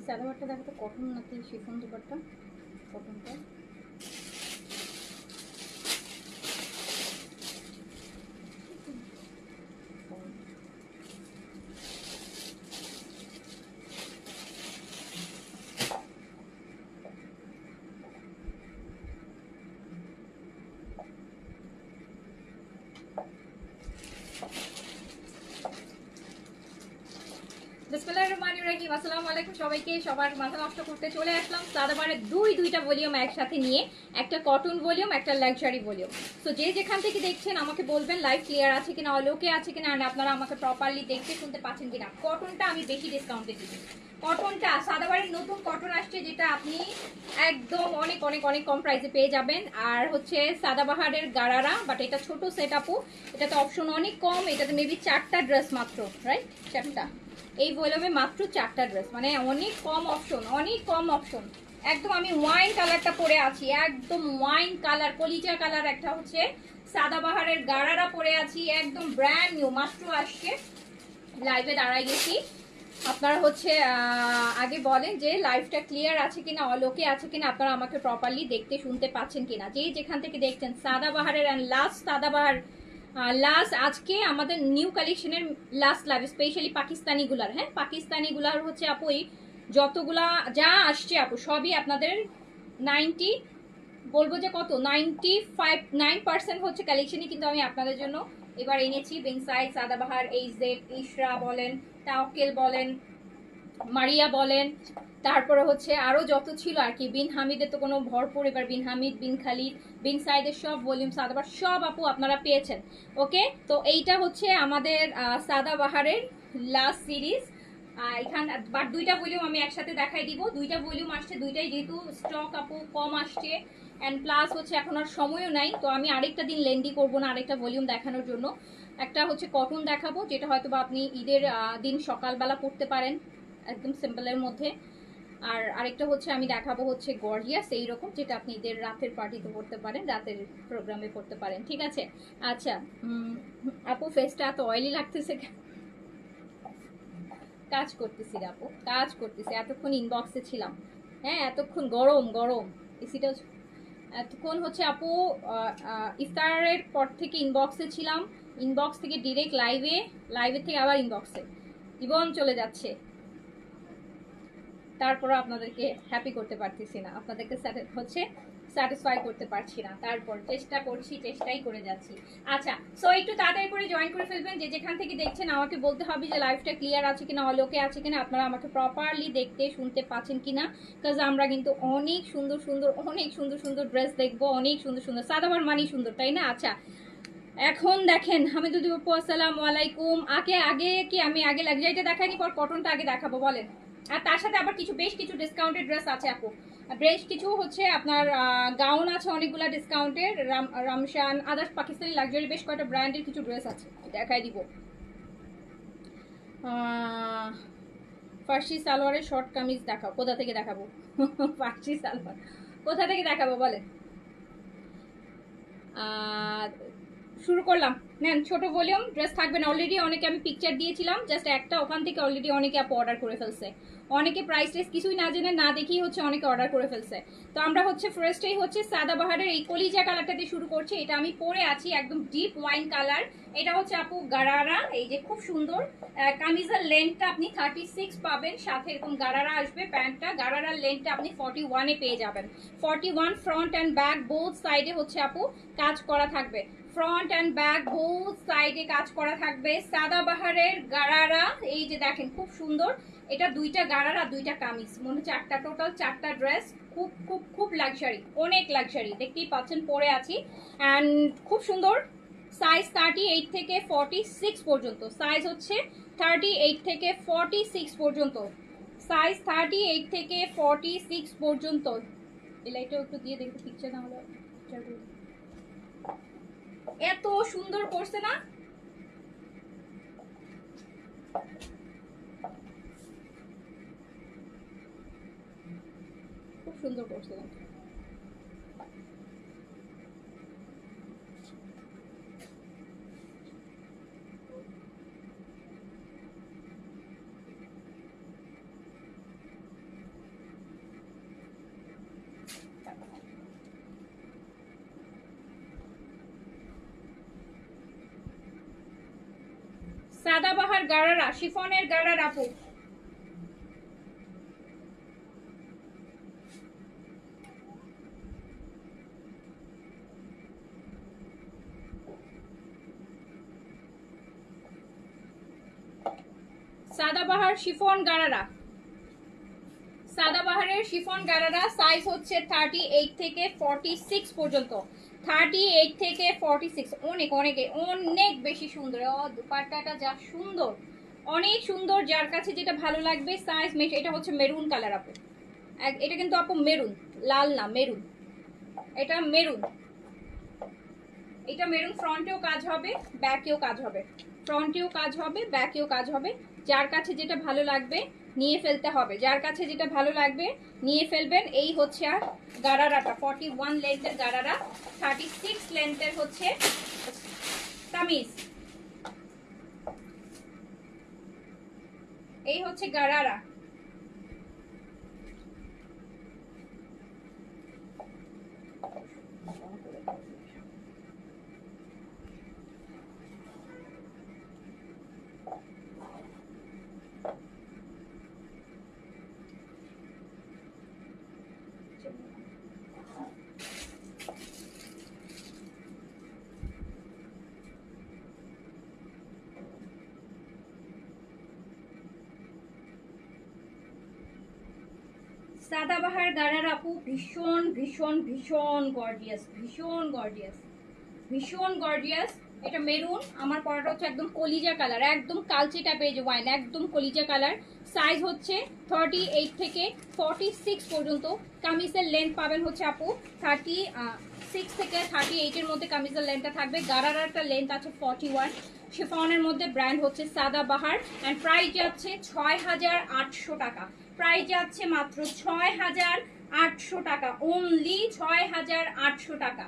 সালোয়ারটা দেখো তো কটন নাকি শিফন দুপাট্টা, কটনটা। বিসমিল্লাহিররহমানিররহিম। আসসালামু আলাইকুম সবাইকে। সবার মাথা নষ্ট করতে চলে আসলাম সাদাবারের দুইটা ভলিউম একসাথে নিয়ে, একটা কটন ভলিউম, একটা লাক্সারি ভলিউম। তো যে যেখান থেকে দেখছেন আমাকে বলবেন লাইভ ক্লিয়ার আছে কিনা, অলোকে আছে কিনা, আর আপনারা আমাকে প্রপারলি দেখতে শুনতে পাচ্ছেন কিনা। কটনটা আমি বেশি ডিসকাউন্টে দিচ্ছি। কটনটা সাদাবারের নতুন কটন আসছে, যেটা আপনি একদম অনেক অনেক অনেক কম প্রাইসে পেয়ে যাবেন। আর হচ্ছে সাদাবাহারের গারারা, বাট এটা ছোট সেট আপু, এটাতে অপশন অনেক কম। এটাতে মেবি 4টা ড্রেস মাত্র, রাইট? 4টা। এই ভলিউমে মাত্র 4টা ড্রেস, মানে অনেক কম অপশন, অনেক কম অপশন। একদম আমি ওয়াইন কালারটা পরে আছি, একদম ওয়াইন কালার, কলিজা কালার। একটা হচ্ছে সাদাবাহারের গারারা পরে আছি, একদম ব্র্যান্ড নিউ, মাত্র আসছে। লাইভে দাঁড়াই গেছি। আপনারা হচ্ছে আগে বলেন যে লাইভটা ক্লিয়ার আছে কিনা, অলোকে আছে কিনা, আপনারা আমাকে প্রপারলি দেখতে শুনতে পাচ্ছেন কিনা। যে যেখান থেকে দেখছেন সাদাবাহারের অ্যান্ড লাস্ট সাদাবাহার, লাস্ট আজকে আমাদের নিউ কালেকশনের লাস্ট লাইভ, স্পেশালি পাকিস্তানিগুলার। হ্যাঁ, পাকিস্তানিগুলার হচ্ছে আপু যতগুলা যা আসছে আপু সবই আপনাদের 90, বলবো যে কত, 95-9% হচ্ছে কালেকশনই কিন্তু আমি আপনাদের জন্য এবার এনেছি। বিনসাইড, সাদাবাহার, এইচজেড, ইশরা বলেন, তাওকেল বলেন, মারিয়া বলেন, তারপরে হচ্ছে আরো যত ছিল আর কি। বিন হামিদের তো কোনো ভরপুর, এবার বিন হামিদ, বিন খালিদ, বিন সাইদের সব ভলিউম সাদাবাহার সব আপু আপনারা পেয়েছেন। ওকে, তো এইটা হচ্ছে আমাদের সাদাবাহারের লাস্ট সিরিজ। এখানে বাট দুইটা ভলিউম আমি একসাথে দেখাই দিব। দুইটা ভলিউম আসছে, দুইটাই যেহেতু স্টক আপু কম আসছে, অ্যান্ড প্লাস হচ্ছে এখন আর সময়ও নাই, তো আমি আরেকটা দিন লেন্দি করবো না আরেকটা ভলিউম দেখানোর জন্য। একটা হচ্ছে কটন দেখাবো, যেটা হয়তো বা আপনি ঈদের দিন সকালবেলা পড়তে পারেন, একদম সিম্পলের মধ্যে। আর আরেকটা হচ্ছে আমি দেখাবো হচ্ছে গর্জিয়াস এইরকম, যেটা আপনি ঈদের রাতের পার্টিতে পড়তে পারেন, রাতের প্রোগ্রামে পড়তে পারেন। ঠিক আছে? আচ্ছা, আপু ফেসটা এত অয়েলি লাগতেছে, কাজ করতেছি আপু, কাজ করতেছি। এতক্ষণ ইনবক্সে ছিলাম। হ্যাঁ, এতক্ষণ গরম গরম এসিটা, এতক্ষণ হচ্ছে আপু ইফতারের পর থেকে ইনবক্সে ছিলাম, ইনবক্স থেকে ডিরেক্ট লাইভে, লাইভের থেকে আবার ইনবক্সে, জীবন চলে যাচ্ছে। তারপরে আপনাদেরকে হ্যাপি করতে পারতেছি না, আপনাদেরকে হচ্ছে স্যাটিসফাই করতে পারছি না। তারপর চেষ্টা করছি, চেষ্টাই করে যাচ্ছি। আচ্ছা, সো একটু তাড়াতাড়ি করে জয়েন করে ফেলবেন। যে যেখান থেকে দেখছেন আমাকে বলতে হবে যে লাইভটা ক্লিয়ার আছে কিনা, অলোকে আছে কিনা, আপনারা আমাকে প্রপারলি দেখতে শুনতে পাচ্ছেন কিনা। বিকজ আমরা কিন্তু অনেক সুন্দর সুন্দর, অনেক সুন্দর সুন্দর ড্রেস দেখবো, অনেক সুন্দর সুন্দর। সাদাবার মানি সুন্দর, তাই না? আচ্ছা, এখন দেখেন হামিদুদ্দিন আপু আসসালামু আলাইকুম। আগে আগে কি আমি আগে লাক্সারিটা দেখাইনি, পর কটনটা আগে দেখাবো বলেন? আর তার সাথে আবার বেশ কিছু ডিসকাউন্টেড ড্রেস আছে আপু, বেশ কিছু হচ্ছে আপনার গাউন আছে অনেকগুলো ডিসকাউন্টের, রামশান, আদার্স পাকিস্তানি লাক্সারি বেশ কয়েকটা ব্র্যান্ডের কিছু ড্রেস আছে, দেখাই দিব। ফার্সি সালোয়ারের শর্ট কামিজ দেখাও, কোথা থেকে দেখাবো? ফার্সি সালোয়ার কোথা থেকে দেখাবো বলেন? শুরু করলাম, নেন ছোট ভলিউম ড্রেস থাকবে না। অলরেডি অনেকে আমি পিকচার দিয়েছিলাম, জাস্ট একটা, ওখান থেকে অলরেডি অনেকে আপু অর্ডার করে ফেলছে। অনেকে প্রাইস টেস কিছুই না জেনে না দেখেই হচ্ছে অনেকে অর্ডার করে ফেলছে। তো আমরা হচ্ছে ফার্স্টেই হচ্ছে সাদাবাহারের এই কলিজা কালারটা দিয়ে শুরু করছি। এটা আমি পরে আছি একদম ডিপ ওয়াইন কালার। এটা হচ্ছে আপু গারারা, এই যে খুব সুন্দর কামিজের লেন্থটা আপনি 36 পাবেন, সাথে এরকম গারারা আসবে প্যান্টটা। গারারার লেন্থটা আপনি 41-এ পেয়ে যাবেন। 41 ফ্রন্ট অ্যান্ড ব্যাক বোথ সাইডে হচ্ছে আপু কাজ করা থাকবে, ফ্রন্ট অ্যান্ড ব্যাক বোথ সাইডে কাজ করা থাকবে। সাদাবাহারের গারারা, এই যে দেখেন খুব সুন্দর। এটা দুইটা গারারা, দুইটা কামিজ, মনে হচ্ছে চারটা, টোটাল 4টা ড্রেস। খুব খুব খুব লাক্সারি, অনেক লাক্সারি, দেখতেই পাচ্ছেন পরে আছি। অ্যান্ড খুব সুন্দর। সাইজ 38 থেকে 46 পর্যন্ত, সাইজ হচ্ছে 38 থেকে 46 পর্যন্ত, সাইজ 38 থেকে 46 পর্যন্ত। এই লাইটটাও একটু দিয়ে দেখতে, পিকচার না হলে এত সুন্দর করছে না? খুব সুন্দর করছে না? সাদাবাহার গারারা, শিফনের গারারা আপু। সাদাবাহার শিফন গারারা, সাদাবাহারের শিফন গারারা সাইজ হচ্ছে 38 থেকে 46 পর্যন্ত। 38 থেকে 46 অনেক অনেক অনেক বেশি সুন্দর। দুপাট্টাটা যা সুন্দর, অনেক সুন্দর। যার কাছে যেটা ভালো লাগবে সাইজ মেশ। এটা হচ্ছে মেরুন কালার আপু, এটা কিন্তু আপু মেরুন, লাল না মেরুন, এটা মেরুন। এটা মেরুন। ফ্রন্টেও কাজ হবে, ব্যাকেও কাজ হবে, ফ্রন্টেও কাজ হবে, ব্যাকেও কাজ হবে। যার কাছে যেটা ভালো লাগবে নিয়ে ফেলতে হবে, যার কাছে যেটা ভালো লাগবে নিয়ে ফেলবেন। এই হচ্ছে আর গারারাটা 41 লেন্থের গারারা, 36 লেন্থের হচ্ছে কামিজ। এই হচ্ছে গারারা। সাদাবাহার গারার আপু ভীষণ ভীষণ ভীষণ গর্জিয়াস, ভীষণ গর্জিয়াস, ভীষণ গর্জিয়াস। এটা মেরুন, আমার পরাটা হচ্ছে একদম কলিজা কালার, একদম কালচে টাইপের যে ওয়াইন, একদম কলিজা কালার। সাইজ হচ্ছে 38 থেকে 46 পর্যন্ত। কামিজের লেন্থ পাবেন হচ্ছে আপু 36 থেকে 38 এর মধ্যে কামিজের লেন্থটা থাকবে। গারারাটা লেন্থ আছে 41। শিফনের মধ্যে ব্র্যান্ড হচ্ছে সাদাবাহার এন্ড প্রাইস যাচ্ছে 6800 টাকা। প্রাইস যাচ্ছে মাত্র 6800 টাকা, অনলি 6800 টাকা,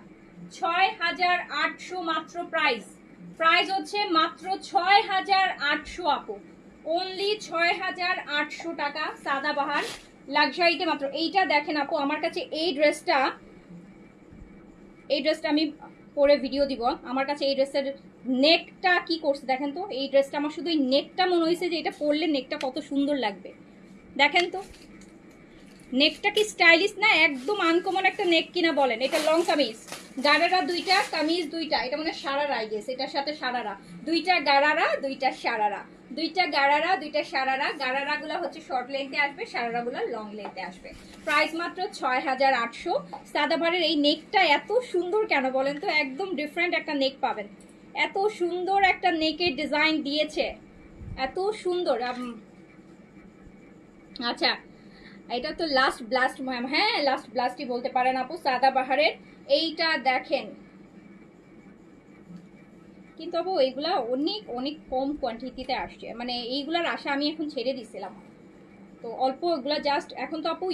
6800 মাত্র প্রাইস। প্রাইস হচ্ছে মাত্র 6800 আপু, অনলি 6800 টাকা সাদাবাহার লাক্সারিতে মাত্র। এইটা দেখেন আপু, আমার কাছে এই ড্রেসটা আমি পরে ভিডিও দিব। আমার কাছে এই ড্রেসের নেকটা কি করছে দেখেন তো। এই ড্রেসটা আমার শুধু এই নেকটা মনে হয়েছে যে এটা পরলে নেকটা কত সুন্দর লাগবে। দেখেন তো নেকটা কি স্টাইলিশ না, একদম আনকমন একটা নেক কিনা বলেন। এটা লং কামিজ, গারারা দুইটা, কামিজ দুইটা। এটা মানে সারারা, আই গেস এটার সাথে সারারা, দুইটা গারারা দুইটা সারারা, দুইটা গারারা দুইটা সারারা। গারারা গুলা হচ্ছে শর্ট লেন্থে আসবে, সারারা গুলা লং লেন্থে আসবে। প্রাইস মাত্র 6800। সাদাবাহারের এই নেকটা এত সুন্দর কেন বলেন তো, একদম ডিফারেন্ট একটা নেক পাবেন। এত সুন্দর একটা নেকের ডিজাইন দিয়েছে, এত সুন্দর। আচ্ছা এটা তো লাস্ট ব্লাস্ট ম্যাম, হ্যাঁ লাস্ট ব্লাস্টই বলতে পারেন আপু সাদাবাহারের। এইটা দেখেন কিন্তু আপু এইগুলা অনেক অনেক কম কোয়ান্টিটিতে আসছে, মানে এইগুলার আশা আমি এখন ছেড়ে দিছিলাম। তো অল্প এগুলা জাস্ট এখন তো আপু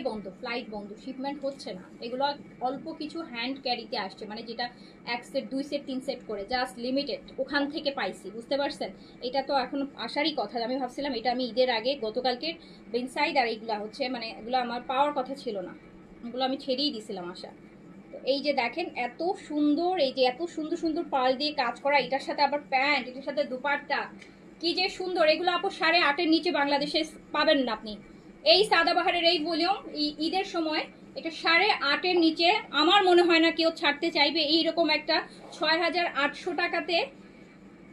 বন্ধ, ফ্লাইট বন্ধ, শিপমেন্ট হচ্ছে না। এগুলো অল্প কিছু হ্যান্ড ক্যারিতে আসছে, মানে যেটা 1 সেট 2 সেট 3 সেট করে জাস্ট লিমিটেড ওখান থেকে পাইছি, বুঝতে পারছেন। এটা তো এখন আসারই কথা। আমি ভাবছিলাম এটা আমি ঈদের আগে গতকালকে বেনসাইড আর এইগুলা হচ্ছে মানে এগুলো আমার পাওয়ার কথা ছিল না, এগুলো আমি ছেড়েই দিছিলাম আশা। তো এই যে দেখেন এত সুন্দর, এই যে এত সুন্দর সুন্দর পাল দিয়ে কাজ করা, এটার সাথে আবার প্যান্ট, এটার সাথে দুপাট্টা, কি যে সুন্দর। এগুলো আপু 8.5-এর নিচে বাংলাদেশে পাবেন না আপনি। এই সাদাবাহারের এই ভলিউম ঈদের সময় এটা 8.5-এর নিচে আমার মনে হয় না কেউ ছাড়তে চাইবে। এইরকম একটা 6800 টাকাতে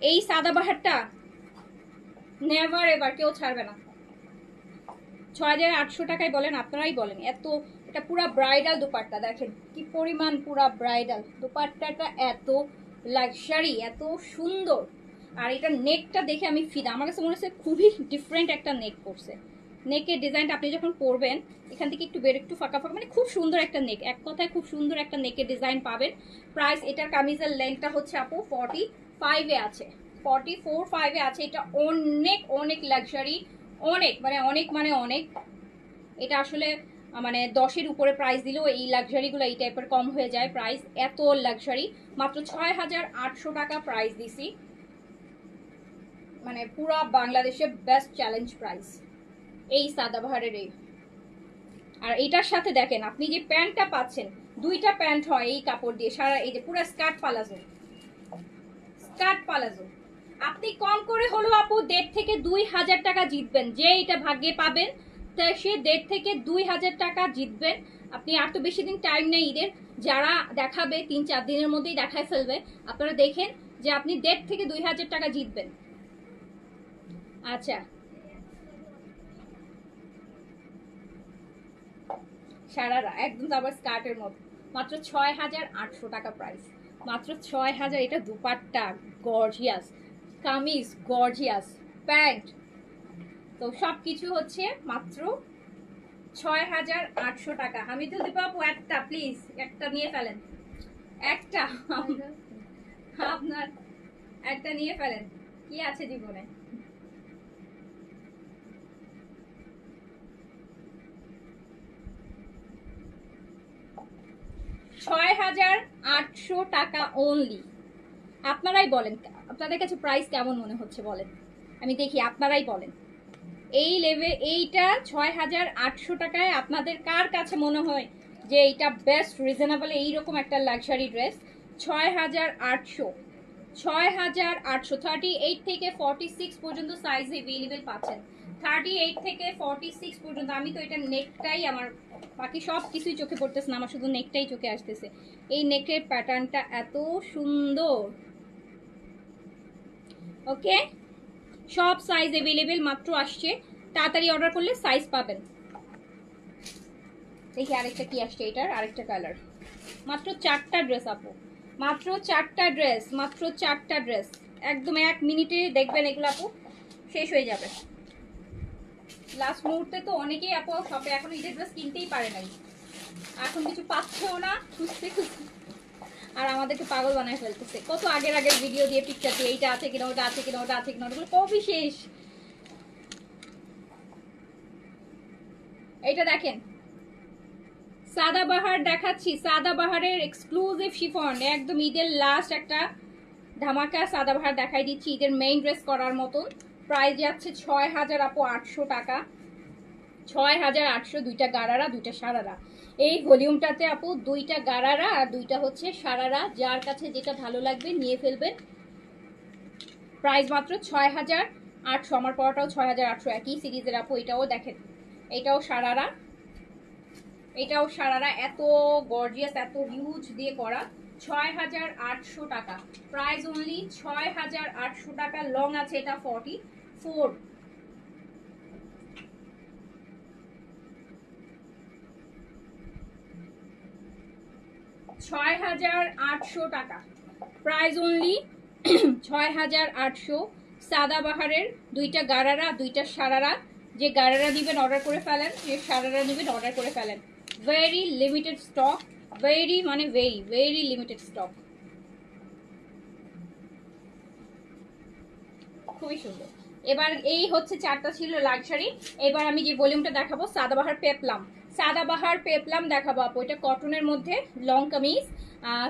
এই সাদাবাহারটা নেভার এভার কেউ ছাড়বে না। 6800 টাকায় বলেন, আপনারাই বলেন। এত এটা পুরা ব্রাইডাল দুপাট্টা, দেখেন কি পরিমাণ পুরা ব্রাইডাল দুপাট্টাটা, এত লাক্সারি, এত সুন্দর। আর এটা নেকটা দেখে আমি ফিদা, আমার কাছে মনে হচ্ছে খুবই ডিফারেন্ট একটা নেক করছে। নেকের ডিজাইনটা আপনি যখন পরবেন এখান থেকে একটু বের, একটু ফাঁকা ফাঁকা, মানে খুব সুন্দর একটা নেক, এক কথায় খুব সুন্দর একটা নেকের ডিজাইন পাবেন। প্রাইস এটার কামিজের লেন্থটা হচ্ছে আপু 45-এ আছে, 44-45-এ আছে। এটা অনেক অনেক লাক্সারি, অনেক মানে অনেক মানে অনেক। এটা আসলে মানে 10-এর উপরে প্রাইস দিলেও এই লাক্সারিগুলো এই টাইপের কম হয়ে যায় প্রাইস। এত লাক্সারি, মাত্র 6800 টাকা প্রাইস দিছি, মানে পুরা বাংলাদেশের বেস্ট চ্যালেঞ্জ প্রাইস এই সাদাবাহারের এই। আর এটার সাথে দেখেন আপনি যে প্যান্টটা পাচ্ছেন, দুইটা প্যান্ট হয় এই কাপড় দিয়ে সারা, এই যে পুরো স্কার্ট পালাজো, কাট পালাজো। আপনি কম করে হলো আপু 1.5 থেকে 2,000 টাকা জিতবেন, যে এটা ভাগ্যে পাবেন তাই সে 1.5 থেকে 2,000 টাকা জিতবেন। আপনি আর তো বেশি দিন টাইম নেই ঈদের, যারা দেখাবে 3-4 দিনের মধ্যেই দেখায় ফেলবে। আপনারা দেখেন যে আপনি 1.5 থেকে 2,000 টাকা জিতবেন। আচ্ছা, সারারা একদম আবার স্কার্টের মতো, মাত্র 6,800 টাকা প্রাইস, মাত্র 6,000। এটা dupatta gorgeous, kameez gorgeous, pant, তো সব কিছু হচ্ছে মাত্র 6,800 টাকা। আমি তো দিব আপু একটা, প্লিজ একটা নিয়ে ফেলেন, একটা আপনার একটা নিয়ে ফেলেন, কি আছে জীবনে। 6,800 টাকা অনলি। আপনারাই বলেন আপনাদের কাছে প্রাইস কেমন মনে হচ্ছে বলেন, আমি দেখি আপনারাই বলেন। এই লেভেল এইটা 6,800 টাকায় আপনাদের কার কাছে মনে হয় যে এইটা বেস্ট রিজনেবল এইরকম একটা লাক্সারি ড্রেস? 6,800, 6,800। 38 থেকে 46 পর্যন্ত সাইজ অ্যাভেলেবেল পাচ্ছেন, 38 থেকে 46 পর্যন্ত। আমি তো এটা নেকটাই আমার, বাকি সব কিছুই চোখে পড়তেছে না, আমার শুধু নেকটাই চোখে আসতেছে। এই নেকের প্যাটার্নটা এত সুন্দর। ওকে, সব সাইজ অ্যাভেলেবেল মাত্র আসছে, তাড়াতাড়ি অর্ডার করলে সাইজ পাবেন। দেখি আরেকটা কি আসছে, এটার আরেকটা কালার। মাত্র 4টা ড্রেস আপু, মাত্র 4টা ড্রেস, মাত্র 4টা ড্রেস। একদম 1 মিনিটে দেখবেন এগুলো আপু শেষ হয়ে যাবে। লাস্ট মুহূর্তে তো অনেকেই আপু শপে এখন ঈদের ড্রেস কিনতেই পারে নাই, এখন কিছু পাচ্ছেও না, খুঁজতে খুঁজতে আর আমাদেরকে পাগল বানায় ফেলতেছে। কত আগের আগের ভিডিও দিয়ে পিকচার দিয়ে এইটা আছে কিনা, ওটা আছে কিনা, ওটা আছে কিনা, ওগুলো কবি শেষ। এইটা দেখেন, সাদাবাহার দেখাচ্ছি, সাদাবাহারের এক্সক্লুসিভ শিফন, একদম ঈদের লাস্ট একটা ধামাকা সাদাবাহার দেখাই দিচ্ছি, ঈদের মেইন ড্রেস করার মতন। প্রাইস যাচ্ছে 6,800 টাকা, 6,800। 2টা গারারা 2টা সারারা। এই ভলিউমটাতে আপু 2টা গারারা আর 2টা হচ্ছে সারারা, যার কাছে যেটা ভালো লাগবে নিয়ে ফেলবেন। প্রাইস মাত্র 6,800। আমার পড়াটাও 6,800, একই সিরিজের আপু। এটাও দেখেন, এটাও সারারা, এটাও সারারা, এত গর্জিয়াস, এত হিউজ দিয়ে করা। 6,800 টাকা প্রাইস অনলি, 6,800 টাকা। লং আছে এটা 44। 6,800 টাকা প্রাইস অনলি, 6,800। সাদাবাহারের 2টা গারারা 2টা সারারা, যে গারারা দিবেন অর্ডার করে ফেলেন, যে সারারা দিবেন অর্ডার করে ফেলেন। ভেরি লিমিটেড স্টক, ভেরি মানে ভেরি ভেরি লিমিটেড স্টক, খুবই সুন্দর। এবার এই হচ্ছে 4টা ছিল লাক্সারি। এবার আমি যে ভলিউমটা দেখাবো সাদাবাহার পেপলাম, সাদাবাহার পেপলাম দেখাবো আপু। এটা কটনের মধ্যে লং কামিজ,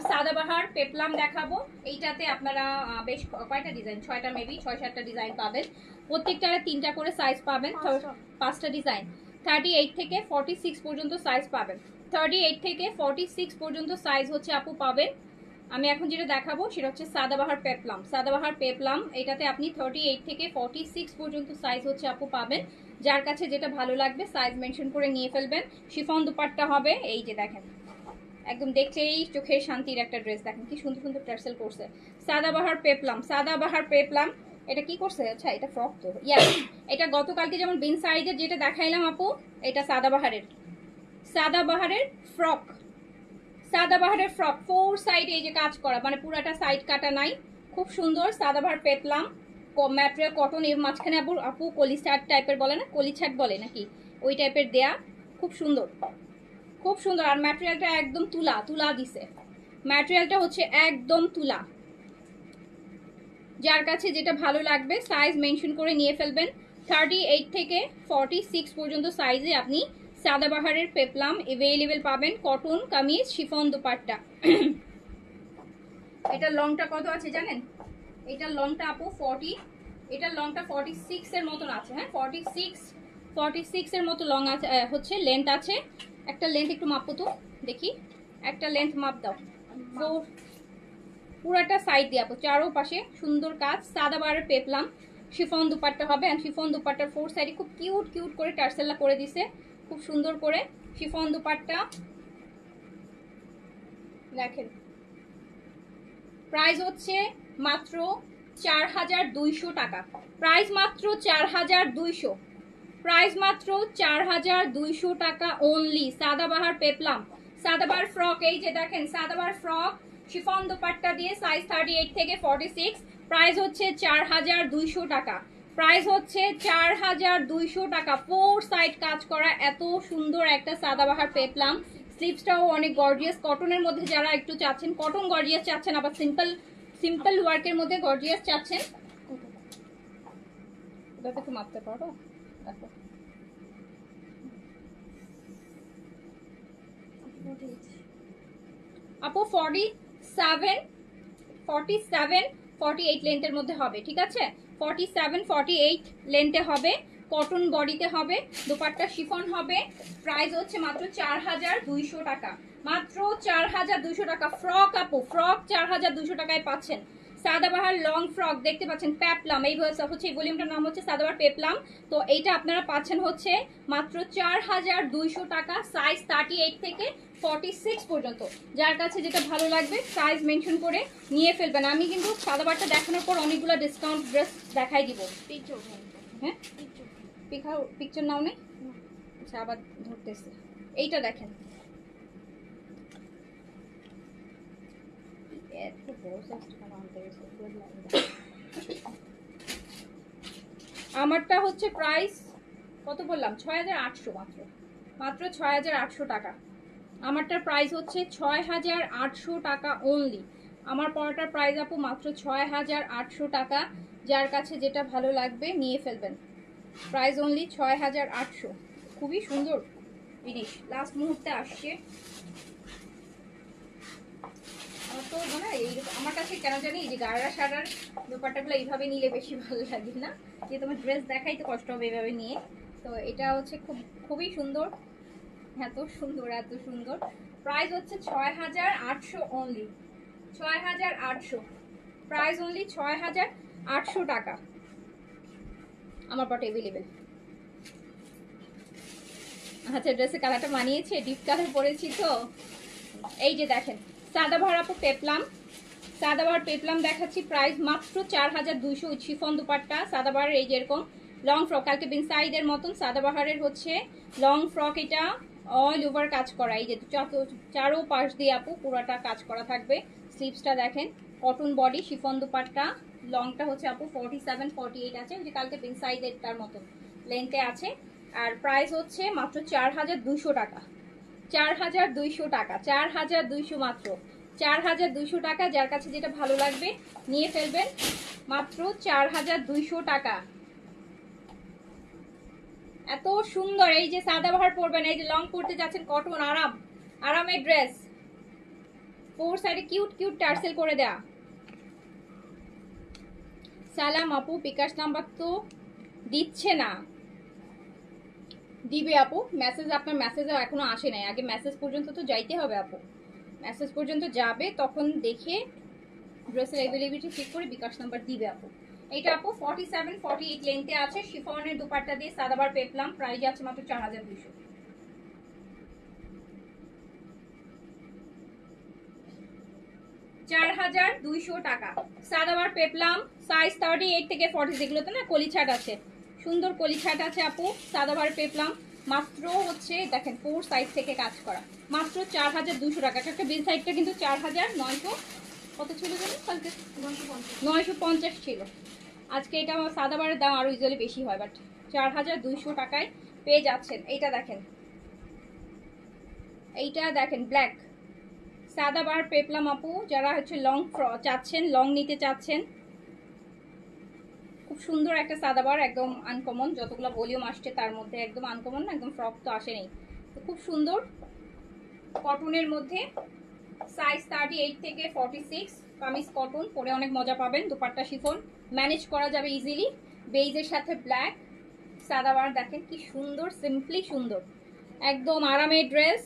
সাদাবাহার পেপলাম দেখাবো। এইটাতে আপনারা বেশ কয়টা ডিজাইন, 6টা মেবি 6-7টা ডিজাইন পাবেন, প্রত্যেকটা 3টা করে সাইজ পাবেন, 5টা ডিজাইন। 38 থেকে 46 পর্যন্ত সাইজ পাবেন, 38 থেকে 46 পর্যন্ত সাইজ হচ্ছে আপু পাবেন। আমি এখন যেটা দেখাবো সেটা হচ্ছে সাদাবাহার পেপলাম, সাদাবাহার পেপলাম। এটাতে আপনি 38 থেকে 46 পর্যন্ত সাইজ হচ্ছে আপু পাবেন, যার কাছে যেটা ভালো লাগবে সাইজ মেনশন করে নিয়ে ফেলবেন। শিফন দুপাট্টা হবে, এই যে দেখেন, একদম দেখলেই চোখের শান্তির একটা ড্রেস। দেখেন কি সুন্দর সুন্দর টার্সেল করছে। সাদাবাহার পেপলাম, সাদাবাহার পেপলাম। এটা কি করছে, আচ্ছা এটা ফ্রক তো, ইয়া এটা গতকালকে যেমন বিন সাইজের যেটা দেখাইলাম আপু, এটা সাদাবাহারের, সাদাবাহারের ফ্রক, সাদাবাহারের ফ্রক 4 সাইডে এই যে কাজ করা, মানে পুরাটা সাইড কাটা নাই, খুব সুন্দর। সাদাবাহার পেপলাম, ম্যাটেরিয়াল কটন, এর মাঝখানে আপু আপু কলিছাট টাইপের বলে না, কলিছাট বলে নাকি, ওই টাইপের দেয়া, খুব সুন্দর, খুব সুন্দর। আর ম্যাটেরিয়ালটা একদম তুলা, তুলা দিছে, ম্যাটেরিয়ালটা হচ্ছে একদম তুলা। যার কাছে যেটা ভালো লাগবে সাইজ মেনশন করে নিয়ে ফেলবেন। 38 থেকে 46 পর্যন্ত সাইজে আপনি সাদাবাহারের পেপলাম অ্যাভেলেবেল পাবেন। Cotton kameez, chiffon dupatta. এটা লংটা কত আছে জানেন? এটা লংটা আপু 40, এটা লংটা 46 এর মতন আছে, হ্যাঁ 46 এর মতো লং আছে, হচ্ছে লেন্থ আছে। একটা লেন্থ একটু মাপো তো দেখি, একটা লেন্থ মাপ দাও। পুরাটা সাইড দিয়ে আপু চারোপাশে সুন্দর কাজ, সাদাবাহারের পেপলাম, শিফন দুপাট্টা হবে। এন্ড শিফন দুপাট্টার ফোর সাইডে খুব কিউট কিউট করে টার্সেলটা করে দিছে, খুব সুন্দর করে শিফন দুপাট্টা দেখেন। প্রাইস হচ্ছে মাত্র 4200 টাকা, প্রাইস মাত্র 4200, প্রাইস মাত্র 4200 টাকা অনলি। সাদাবাহার পেপলাম, সাদাবাহার ফ্রক, এই যে দেখেন সাদাবাহার ফ্রক শিফন দুপাট্টা দিয়ে সাইজ 38 থেকে 46, প্রাইস হচ্ছে 4200 টাকা, প্রাইস হচ্ছে 4200 টাকা। ফোর সাইড কাজ করা এত সুন্দর একটা সাদাবাহার পেপলাম, স্লিভসটাও অনেক গর্জিয়াস, কটনের মধ্যে যারা একটু চাচ্ছেন, কটন গর্জিয়াস চাচ্ছেন, আবার সিম্পল ওয়ার্কের মধ্যে গর্জিয়াস চাচ্ছেন, এটাতে একটু মাপতে পারো দেখো। আপু 47 48 লেন্থের মধ্যে হবে, ঠিক আছে? 47 48 লেন্থে হবে, কটন বডিতে হবে, দোপাট্টা শিফন হবে। প্রাইস হচ্ছে মাত্র 4200 টাকা, মাত্র 4200 টাকা। ফ্রক আপু, ফ্রক 4200 টাকায় পাচ্ছেন। সাদাবাহার লং ফ্রক দেখতে পাচ্ছেন, পেপলাম, এই হচ্ছে এই ভলিউমটার নাম হচ্ছে সাদাবাহার পেপলাম। তো এইটা আপনারা পাচ্ছেন হচ্ছে মাত্র 4200 টাকা, সাইজ 38 থেকে 46 পর্যন্ত। যার কাছে যেটা ভালো লাগবে সাইজ মেনশন করে নিয়ে ফেলবেন। আমি কিন্তু সাদাবাহারটা দেখানোর পর অনেকগুলো ডিসকাউন্ট ড্রেস দেখাই দিব। হ্যাঁ, পিকচার নাও নেই, আচ্ছা আবার ধরতেছে। এইটা দেখেন, আমারটা হচ্ছে প্রাইস কত বললাম, 6800, মাত্র মাত্র 6800 টাকা। আমারটার প্রাইস হচ্ছে 6800 টাকা অনলি। আমার পড়াটার প্রাইস আপু মাত্র 6800 টাকা। যার কাছে যেটা ভালো লাগবে নিয়ে ফেলবেন। Price only 6800। খুবই সুন্দর জিনিস, লাস্ট মুহূর্তে আসছে। তো মানে এই আমার কাছে কেন জানি এই যে গাড়া সারার দোপাট্টাগুলো এইভাবে নিলে বেশি ভালো লাগে না, যে তোমার ড্রেস দেখাই তো কষ্ট হবে এইভাবে নিয়ে। তো এটা হচ্ছে খুবই সুন্দর, এত সুন্দর এত সুন্দর। প্রাইস হচ্ছে 6800 অনলি, 6800, প্রাইস অনলি 6800 টাকা। আমার পট অ্যাভেলেবেল। আচ্ছা, ড্রেসের কালারটা মানিয়েছে, ডিপ কালার পরেছি তো। এই যে দেখেন সাদাবাহার আপু পেপলাম, সাদাবাহার পেপলাম দেখাচ্ছি, প্রাইস মাত্র 4200। শিফন দুপাট্টা সাদাবাহারের, এই যেরকম লং ফ্রক, কালকে বিন সাইডের মতন সাদাবাহারের হচ্ছে লং ফ্রক। এটা অল ওভার কাজ করা, এই যে চারো পাশ দিয়ে আপু পুরাটা কাজ করা থাকবে। স্লিভসটা দেখেন, কটন বডি, শিফন দুপাট্টা, লংটা হচ্ছে আপু 47 48 আছে, যে কালকে বিন সাইডের তার মতন লেন্থে আছে। আর প্রাইস হচ্ছে মাত্র 4200 টাকা, 4200 টাকা, 4200 মাত্র 4200 টাকা। যার কাছে যেটা ভালো লাগবে নিয়ে ফেলবেন, মাত্র 4200 টাকা। এত সুন্দর, এই যে সাদাবাহার পরবেন, এই যে লং পরতে যাচ্ছেন, কটন আরামের ড্রেস, ফোর সাইডে কিউট কিউট টার্সেল করে দেয়া। সালাম আপু, বিকাশ নাম্বার তো দিচ্ছে না, দিবে আপু। মেসেজ, আপনার মেসেজও এখনো আসে নাই, আগে মেসেজ পর্যন্ত তো যাইতে হবে আপু, মেসেজ পর্যন্ত যাবে, তখন দেখে ড্রেসের অ্যাভেলেবিলিটি চেক করে বিকাশ নাম্বার দিবে আপু। এটা আপু 47 48 লেন্থে আছে, শিফনের দুপাট্টা দিয়ে সাদাবার পেপলাম, প্রাইস আছে মাত্র 4200। 4200 টাকা, সাদাবার পেপলাম, সাইজ 38 থেকে 40, যেগুলোতে না কলি ছাট আছে, সুন্দর কলি ছাট আছে আপু। সাদাবার পেপলাম মাত্র হচ্ছে দেখেন ফোর সাইড থেকে কাজ করা, মাত্র 4200 টাকা। একটা বিল সাইডটা কিন্তু 4900 কত ছিল জানেন, কালকে 950 ছিল। আজকে এটা সাদাবারের দাম আরো ইজিলি বেশি হয়, বাট 4200 টাকায় পেয়ে যাচ্ছেন। এইটা দেখেন, এইটা দেখেন ব্ল্যাক সাদাবার পেপলাম আপু, যারা হচ্ছে লং চাচ্ছেন, লং নিতে চাচ্ছেন, খুব সুন্দর একটা সাদাবার, একদম আনকমন, যতগুলো ভলিউম আসছে তার মধ্যে একদম আনকমন, একদম ফ্রক তো আসেনি, তো খুব সুন্দর কটনের মধ্যে, সাইজ 38 থেকে 46, কামিজ কটন, পরে অনেক মজা পাবেন। দুপাট্টা শিফন, ম্যানেজ করা যাবে ইজিলি। বেইজের সাথে ব্ল্যাক সাদাবার দেখেন কি সুন্দর, সিম্পলি সুন্দর, একদম আরামের ড্রেস,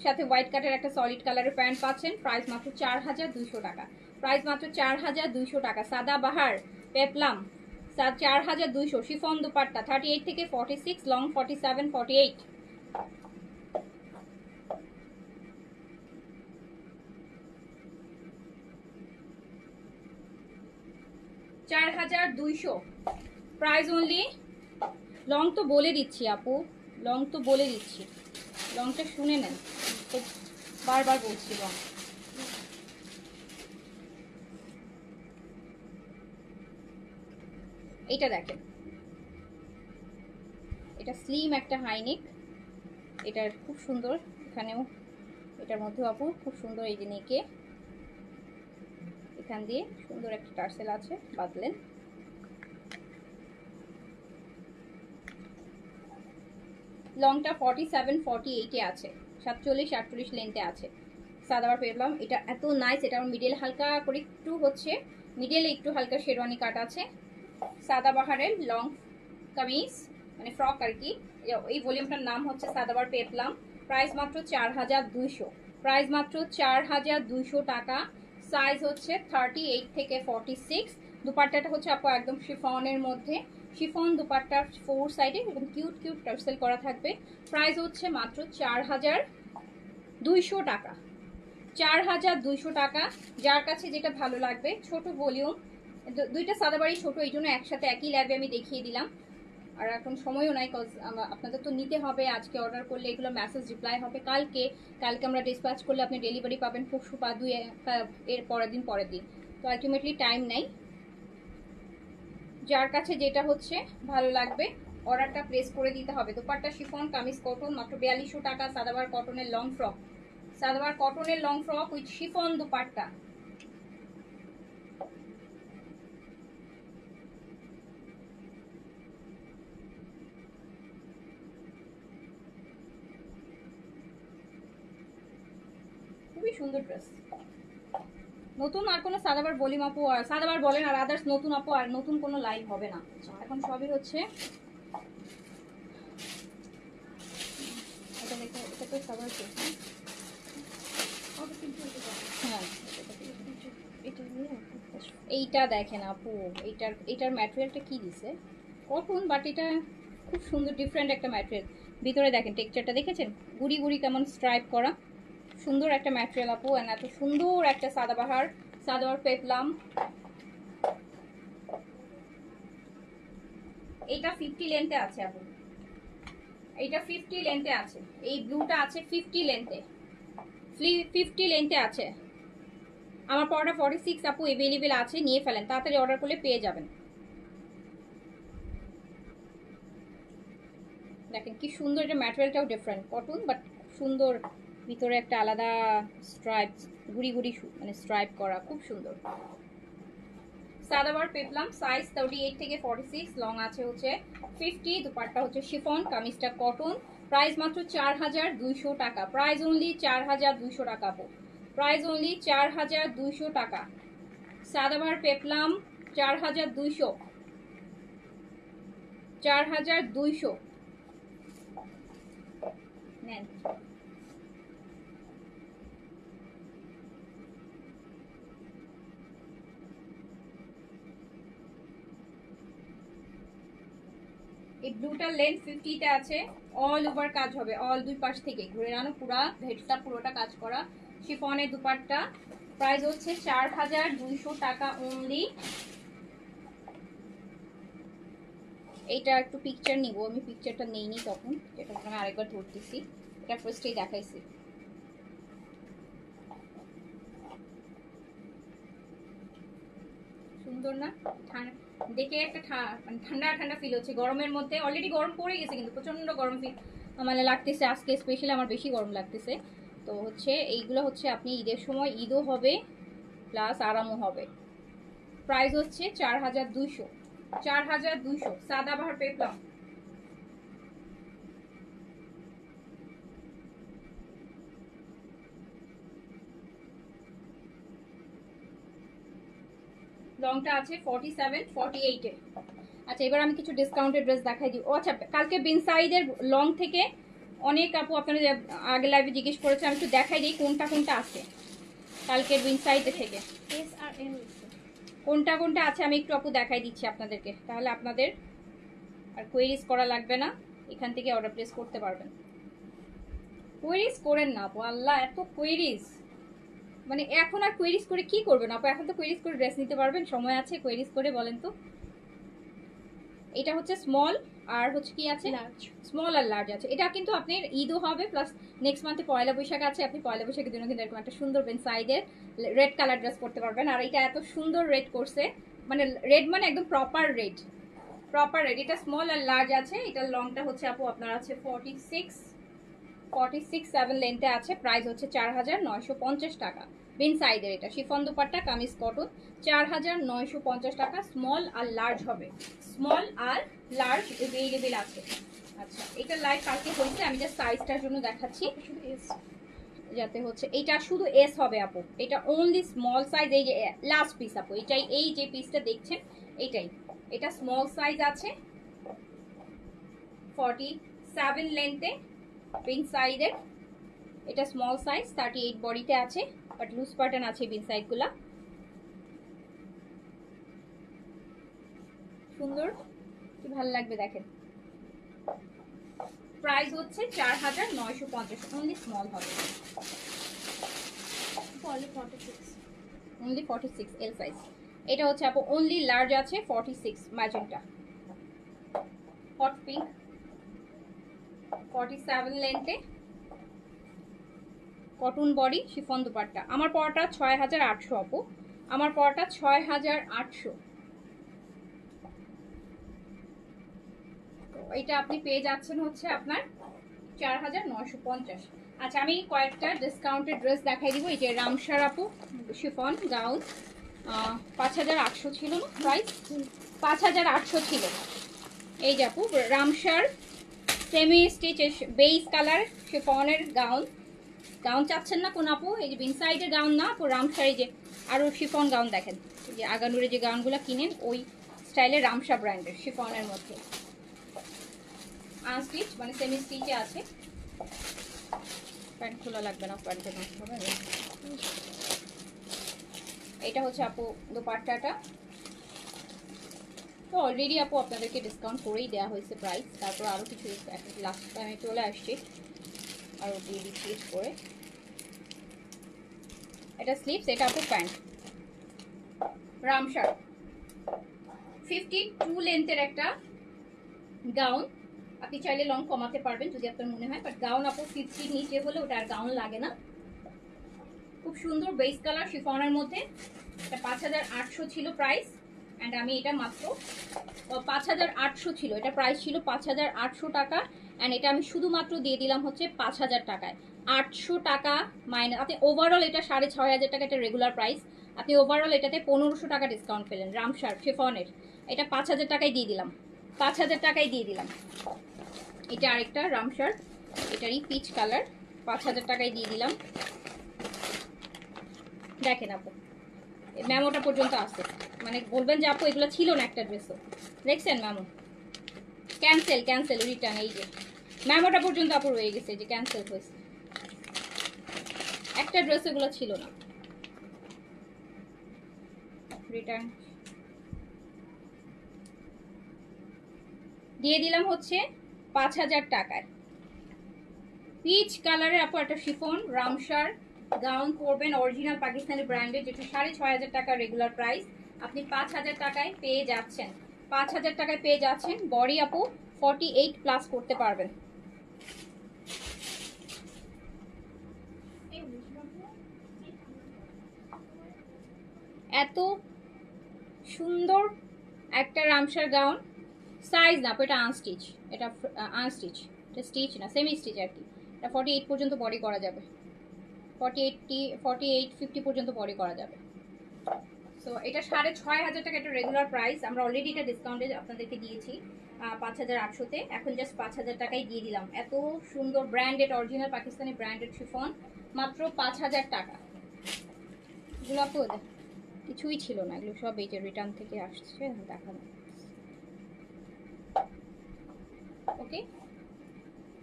সাথে হোয়াইট কাটের একটা সলিড কালারের প্যান্ট পাচ্ছেন। প্রাইস মাত্র 4200 টাকা, প্রাইস মাত্র 4200 টাকা। সাদাবাহার পেপলাম 4200। শিফন দুপাট্টা 38 থেকে 46, লং 47 48। 4200 price only. লং তো বলে দিচ্ছি আপু, লং তো বলে দিচ্ছি, লংটা শুনে নেন, তো বারবার বলছি লং। এটা দেখেন, এটা স্লিম একটা হাইনেক, এটার খুব সুন্দর, এখানেও এটার মধ্যে আপু খুব সুন্দর এই যে নেকে এখান দিয়ে সুন্দর একটা টার্সেল আছে, বাঁধলেন। লংটা 47 48 এ আছে, 47 48 লেন্থে আছে। সাদাবার পেলাম, এটা এত নাইস। এটা মিডল হালকা করে একটু হচ্ছে, মিডলে একটু হালকা শেরওয়ানি কাট আছে। সাদাবাহারের লং কামিজ মানে ফ্রক আর কি। এই ভলিউমটার নাম হচ্ছে সাদাবার পেপলাম। প্রাইস মাত্র 4200, প্রাইস মাত্র 4200 টাকা। সাইজ হচ্ছে 38 থেকে 46। দুপাট্টাটা হচ্ছে আপু একদম শিফনের মধ্যে, শিফন দুপাট্টার 4 সাইডে এবং কিউট কিউট টার্সেল করা থাকবে। প্রাইস হচ্ছে মাত্র 4200 টাকা, 4200 টাকা। যার কাছে যেটা ভালো লাগবে, ছোট ভলিউম, দুইটা সাদাবাড়ি ছোট, এই জন্য একসাথে একই ল্যাবে আমি দেখিয়ে দিলাম। আর এখন সময়ও নাই, কজ আপনাদের তো নিতে হবে। আজকে অর্ডার করলে এগুলো মেসেজ রিপ্লাই হবে কালকে, কালকে আমরা ডিসপ্যাচ করলে আপনি ডেলিভারি পাবেন পরশু বা এর পরের দিন, তো আলটিমেটলি টাইম নেই। যার কাছে যেটা হচ্ছে ভালো লাগবে অর্ডারটা প্লেস করে দিতে হবে। দোপাট্টা শিফন কামিজ কটন মাত্র 4200 টাকা। সাদাবার কটনের লং ফ্রক, সাদাবার কটনের long frock with chiffon dupatta. খুবই সুন্দর ড্রেস। নতুন আর কোনো সাদাবার বলিম আপু, আর সাদাবার বলেন আর আদার্স নতুন আপু আর নতুন কোনো লাইভ হবে না এখন, সবই হচ্ছে এটা দেখো, এটা তো সাদাবার হ্যাঁ। এইটা দেখেন আপু, এটার ম্যাটেরিয়ালটা কি দিছে, কটন, বাট এটা খুব সুন্দর ডিফারেন্ট একটা ম্যাটেরিয়াল। ভিতরে দেখেন টেক্সচারটা দেখেছেন, গুড়ি গুড়ি কেমন স্ট্রাইপ করা, সুন্দর একটা ম্যাটেরিয়াল আপু। এন্ড এত সুন্দর একটা সাদাবাহার, সাদাবার পেপলাম। এটা 50 লেন্থে আছে আপু, এটা 50 লেন্থে আছে। এই ব্লুটা আছে 50 লেন্থে, 50 লেন্থে আছে। আমার পরটা 46 আপু अवेलेबल আছে, নিয়ে ফেলেন, তাড়াতাড়ি অর্ডার করলে পেয়ে যাবেন। দেখেন কি সুন্দর, এটা ম্যাটেরিয়ালটাও ডিফারেন্ট, কটন বাট সুন্দর, ভিতরে একটা আলাদা স্ট্রাইপ, গুড়ি গুড়ি মানে স্ট্রাইপ করা, খুব সুন্দর। সাদাবার পেপলাম, সাইজ 38 থেকে 46, লং আছে হচ্ছে 50, দুপাট্টা হচ্ছে শিফন, কামিজটা কটন। প্রাইস মাত্র 4200 টাকা, প্রাইস অনলি 4200 টাকা আপু, প্রাইস অনলি 4200 টাকা। সাদাবার পেপলাম 4200, 4200 নেন। এই ব্লুটার লেন্থ 50 তে আছে, অল ওভার কাজ হবে, অল দুই পাশ থেকে ঘুরে আনো, পুরা ভেটটা পুরোটা কাজ করা, শিফনের দুপাট্টা। প্রাইস হচ্ছে 4200 টাকা অনলি। এইটা একটু পিকচার নিব, আমি পিকচারটা নেইনি তখন, যেটা আমি আরেকবার ধরতেছি, এটা ফার্স্টেই দেখাইছি। সুন্দর না, দেখে একটা ঠান্ডা ঠান্ডা ফিল হচ্ছে। গরমের মধ্যে অলরেডি গরম পড়ে গেছে, কিন্তু প্রচন্ড গরম ফিল মানে লাগতেছে আজকে, স্পেশালি আমার বেশি গরম লাগতেছে। তো হচ্ছে এইগুলো হচ্ছে আপনি ঈদের সময়, ঈদও হবে প্লাস আরামও হবে। প্রাইস হচ্ছে 4200, 4200 সাদাবাহার পেপলাম। লংটা আছে 47 48 এ। আচ্ছা এবার আমি কিছু ডিসকাউন্টেড ড্রেস দেখাই দিই। ও আচ্ছা, কালকে বিনসাইডের লং থেকে অনেক আপু আপনারা আগে লাইভে জিজ্ঞেস করেছে, আমি একটু দেখাই দিই কোনটা কোনটা আছে। কালকের ইনসাইড থেকে এস আর এম কোনটা কোনটা আছে আমি একটু আপু দেখাই দিচ্ছি আপনাদেরকে, তাহলে আপনাদের আর কোয়েরিজ করা লাগবে না, এখান থেকে অর্ডার প্লেস করতে পারবেন। কোয়েরিজ করেন না আপু, আল্লাহ এত কোয়েরিজ, মানে এখন আর কোয়েরিজ করে কি করবেন আপু? এখন তো কোয়েরিজ করে ড্রেস নিতে পারবেন, সময় আছে, কোয়েরিজ করে বলেন তো। এটা হচ্ছে স্মল আর হচ্ছে কি আছে, লার্জ। স্মল আর লার্জ আছে। এটা কিন্তু আপনার ঈদও হবে, প্লাস নেক্সট মান্থে পয়লা বৈশাখ আছে, আপনি পয়লা বৈশাখের জন্য কিন্তু এরকম একটা সুন্দর বেন সাইডের রেড কালার ড্রেস পরতে পারবেন। আর এটা এত সুন্দর রেড করছে, মানে রেড মানে একদম প্রপার রেড, প্রপার রেড। এটা স্মল আর লার্জ আছে। এটার লংটা হচ্ছে আপু আপনার আছে 46 লেন্থে আছে। প্রাইস হচ্ছে 4950 টাকা। বিন সাইডের এটা শিফন দুপাট্টা কামিজ কটন, 4950 টাকা। স্মল আর লার্জ হবে, স্মল আর লার্জ এভেইলেবল আছে। আচ্ছা, এটা লাইভ কালকে হয়েছে, আমি জাস্ট সাইজটার জন্য দেখাচ্ছি যাতে হচ্ছে এটা শুধু এস হবে আপু, এটা অনলি স্মল সাইজ। এই যে লাস্ট পিস আপু, এটাই, এই যে পিসটা দেখছেন এটাই, এটা স্মল সাইজ আছে 47 লেন্থে পিন সাইডের। এটা স্মল সাইজ 38 বডিতে আছে, বাট লুজ প্যাটার্ন আছে পিন সাইডগুলা। সুন্দর, কি ভালো লাগবে দেখেন। প্রাইস হচ্ছে 4950, অনলি স্মল হবে, অনলি 46 এল সাইজ। এটা হচ্ছে আপু অনলি লার্জ আছে 46 ম্যাজেন্টা হট পিঙ্ক 47 লেন্থে কটন বডি শিফন দুপাট্টা। আমার পড়াটা 6800 আপু, আমার পড়াটা 6800। এটা আপনি পেয়ে যাচ্ছেন হচ্ছে আপনার 4950। আচ্ছা, আমি কয়েকটা ডিসকাউন্টেড ড্রেস দেখাই দিব। এই যে রামসার আপু শিফন গাউন 5800 ছিল না প্রাইস, 5800 ছিল। এই যে আপু Ramsar semi stitch base colour শিফনের গাউন, গাউন চাচ্ছেন না কোন আপু? এই যে ইনসাইডের গাউন না আপু, রামসার এই যে আরও শিফন গাউন দেখেন, এই যে আগানুরে যে গাউনগুলো কিনেন ওই স্টাইলের রামসা ব্র্যান্ডের শিফনের মধ্যে আনস্টিচ, মানে সেমি স্টিচে আছে। প্যান্ট খোলা লাগবে না, প্যান্টে নষ্ট হবে। এটা হচ্ছে আপু দোপাট্টাটা, তো অলরেডি আপু আপনাদেরকে ডিসকাউন্ট করেই দেওয়া হয়েছে প্রাইস, তারপর আরও কিছু লাস্ট টাইমে চলে আসছে, আরও দিয়ে দিচ্ছি করে। এটা স্লিভস, এটা আপু প্যান্ট রামসার 52 লেন্থের একটা গাউন। আপনি চাইলে লং কমাতে পারবেন যদি আপনার মনে হয়, বাট গাউন আপু 50 নিচে হলে ওটা আর গাউন লাগে না। খুব সুন্দর বেস কালার শিফনের মধ্যে। এটা 5800 ছিল প্রাইস, অ্যান্ড আমি এটা মাত্র 5800 ছিল, এটা প্রাইস ছিল 5800 টাকা, অ্যান্ড এটা আমি শুধুমাত্র দিয়ে দিলাম হচ্ছে 5000 টাকায়। 800 টাকা মাইনাস, আপনি ওভারঅল এটা 6500 টাকা, এটা রেগুলার প্রাইস, আপনি ওভারঅল এটাতে 1500 টাকা ডিসকাউন্ট পেলেন। রামসার শিফনের এটা 5000 টাকায় দিয়ে দিলাম, 5000 টাকায় দিয়ে দিলাম। এটা আরেকটা রামসার, এটারই পিচ কালার, 5000 টাকায় দিয়ে দিলাম। দেখেন আপু ম্যামোটা পর্যন্ত আসছে, মানে বলবেন যে আপু এগুলো ছিল না একটা ড্রেসও, দেখছেন ম্যামো ক্যান্সেল ক্যান্সেল রিটার্ন, এই যে ম্যামোটা পর্যন্ত আপু রয়ে গেছে, যে ক্যান্সেল হয়েছে, একটা ড্রেস এগুলো ছিল না। রিটার্ন দিয়ে দিলাম হচ্ছে 5000 টাকায়। পিচ কালারের আপু একটা শিফন রামসার গাউন পরবেন, অরিজিনাল পাকিস্তানি ব্র্যান্ডের, যেটা 6500 টাকা রেগুলার প্রাইস, আপনি 5000 টাকায় পেয়ে যাচ্ছেন। 5000 টাকায় পেয়ে যাচ্ছেন। বডি আপু 48 প্লাস করতে পারবেন। এত সুন্দর একটা রামসার গাউন, সাইজ না আপু, এটা আনস্টিচ, এটা আনস্টিচ, এটা স্টিচ না, সেমি স্টিচ আর কি। এটা 48 পর্যন্ত বডি করা যাবে, 48 50 পর্যন্ত বডি করা যাবে। সো এটা 6500 টাকা, এটা রেগুলার প্রাইস, আমরা অলরেডি এটা ডিসকাউন্টে আপনাদেরকে দিয়েছি 5800-তে, এখন জাস্ট 5000 টাকায় দিয়ে দিলাম। এত সুন্দর branded original Pakistani branded chiffon, মাত্র 5000 টাকা। এগুলো আপু কিছুই ছিল না, এগুলো সব এই যে রিটার্ন থেকে আসছে, দেখানো। ওকে,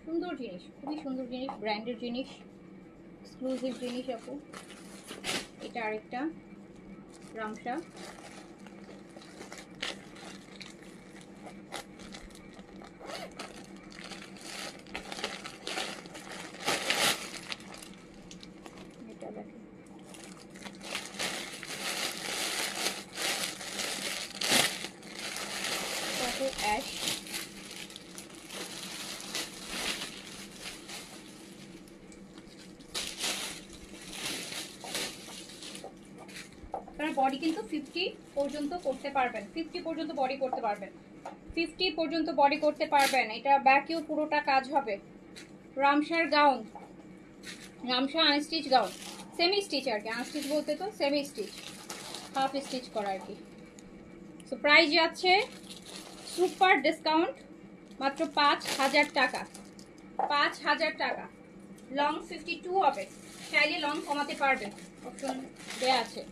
সুন্দর জিনিস, খুবই সুন্দর জিনিস, ব্র্যান্ডেড জিনিস, এক্সক্লুসিভ জিনিস আপু। এটা আরেকটা রামসা, এটা দেখেন অ্যাশ, বডি কিন্তু 50 পর্যন্ত করতে পারবেন, 50 পর্যন্ত বডি করতে পারবেন, 50 পর্যন্ত বডি করতে পারবেন। এটা ব্যাকেও পুরোটা কাজ হবে। Ramsar gown, Ramsa unstitch gown, semi stitch আর কি, আনস্টিচ বলতে তো সেমি স্টিচ, হাফ স্টিচ করা আর কি। সো প্রাইস যাচ্ছে সুপার ডিসকাউন্ট মাত্র 5000 টাকা, 5000 টাকা। লং 52 হবে, চাইলে লং কমাতে পারবেন, অপশন দেয়া আছে।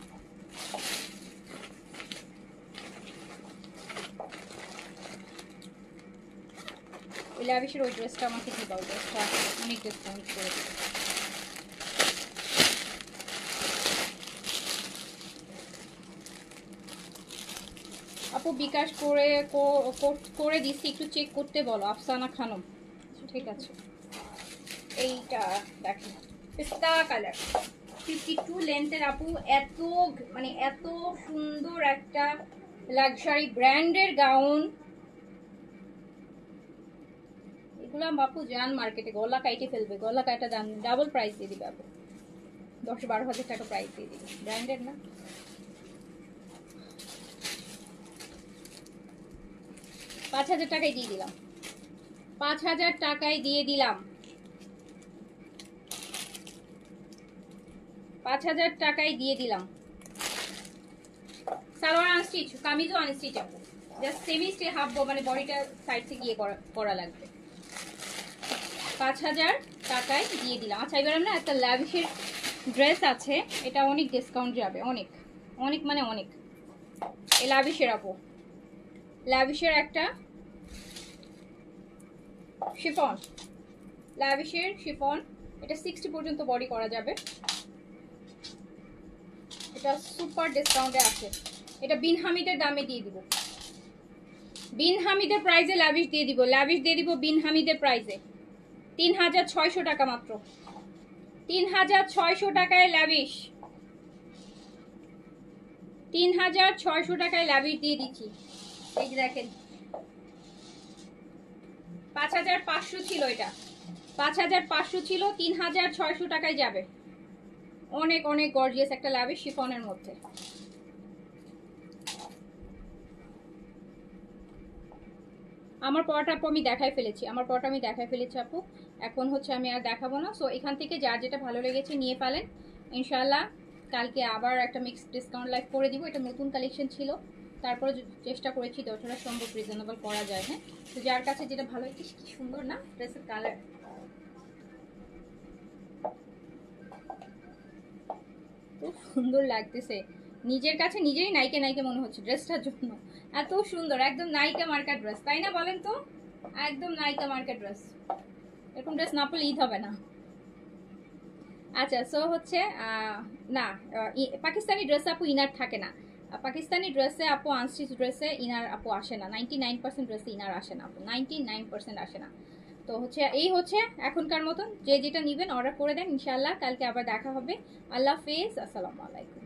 ওই লাভিশের ওই ড্রেসটা আমাকে দিবা, ওই ড্রেসটা অনেক ডিসকাউন্ট করে দিবে। আপু বিকাশ করে দিচ্ছি, একটু চেক করতে বলো আফসানা খানম। ঠিক আছে, এইটা দেখেন পিস্তা কালার 52 লেন্থের আপু, এত মানে এত সুন্দর একটা লাক্সারি ব্র্যান্ডের গাউন। এগুলো আপু যান মার্কেটে গলা কাইটে ফেলবে, গলা কাটা দাম ডাবল প্রাইস দিয়ে দিবে আপু, 10-12 হাজার টাকা প্রাইস দিয়ে দিবে, ব্র্যান্ডেড না। 5000 টাকায় দিয়ে দিলাম, 5000 টাকায় দিয়ে দিলাম, 5000 টাকায় দিয়ে দিলাম। সালোয়ার আনস্টিচ, কামিজও আনস্টিচ আপু, জাস্ট সেমি স্টে হাফ, মানে বডিটা সাইড থেকে গিয়ে করা লাগবে। 5000 টাকায় দিয়ে দিলাম। আচ্ছা এবার আমরা একটা ল্যাভিশের ড্রেস আছে, এটা অনেক ডিসকাউন্ট যাবে, অনেক অনেক মানে অনেক। এই ল্যাভিশের আপু, ল্যাভিশের একটা শিফন, ল্যাভিশের শিফন, এটা 60 পর্যন্ত বডি করা যাবে, এটা সুপার ডিসকাউন্টে আছে। এটা বিন হামিদের দামে দিয়ে দিব, বিন হামিদের প্রাইসে ল্যাভিশ দিয়ে দিব, ল্যাভিশ দিয়ে দিব বিন হামিদের প্রাইসে 3600 টাকা মাত্র, 3600 টাকায় ল্যাভিশ, 3600 টাকায় ল্যাভিশ দিয়ে দিচ্ছি। এই দেখেন 5500 ছিল, এটা 5500 ছিল, 3600 টাকায় যাবে। অনেক অনেক গর্জিয়াস একটা ল্যাভিশ শিফনের মধ্যে। আমার পরটা আপু আমি দেখাই ফেলেছি, আমার পরটা আমি দেখাই ফেলেছি আপু, এখন হচ্ছে আমি আর দেখাবো না। সো এখান থেকে যার যেটা ভালো লেগেছে নিয়ে ফেলেন, ইনশাল্লাহ কালকে আবার একটা মিক্স ডিসকাউন্ট লাইভ করে দিব। এটা নতুন কালেকশন ছিল, তারপরে চেষ্টা করেছি যতটা সম্ভব রিজনেবল করা যায়। হ্যাঁ, তো যার কাছে যেটা ভালো, কি সুন্দর না ড্রেসের কালার, খুব সুন্দর লাগতেছে, নিজের কাছে নিজেই নায়িকা নায়িকা মনে হচ্ছে ড্রেসটার জন্য, এত সুন্দর, একদম নায়িকা মার্কা ড্রেস, তাই না বলেন তো? একদম নায়িকা মার্কা ড্রেস, এরকম ড্রেস না পরলে ঈদ হবে না। আচ্ছা, সো হচ্ছে না, পাকিস্তানি ড্রেসে আপু ইনার থাকে না, পাকিস্তানি ড্রেসে আপু আনস্টিচ ড্রেসে ইনার আপু আসে না, 99% ড্রেসে ইনার আসে না আপু, 99% আসে না। তো হচ্ছে এই হচ্ছে এখনকার মতন, যে যেটা নেবেন অর্ডার করে দেন, ইনশাল্লাহ কালকে আবার দেখা হবে। আল্লাহ হাফেজ, আসসালামু আলাইকুম।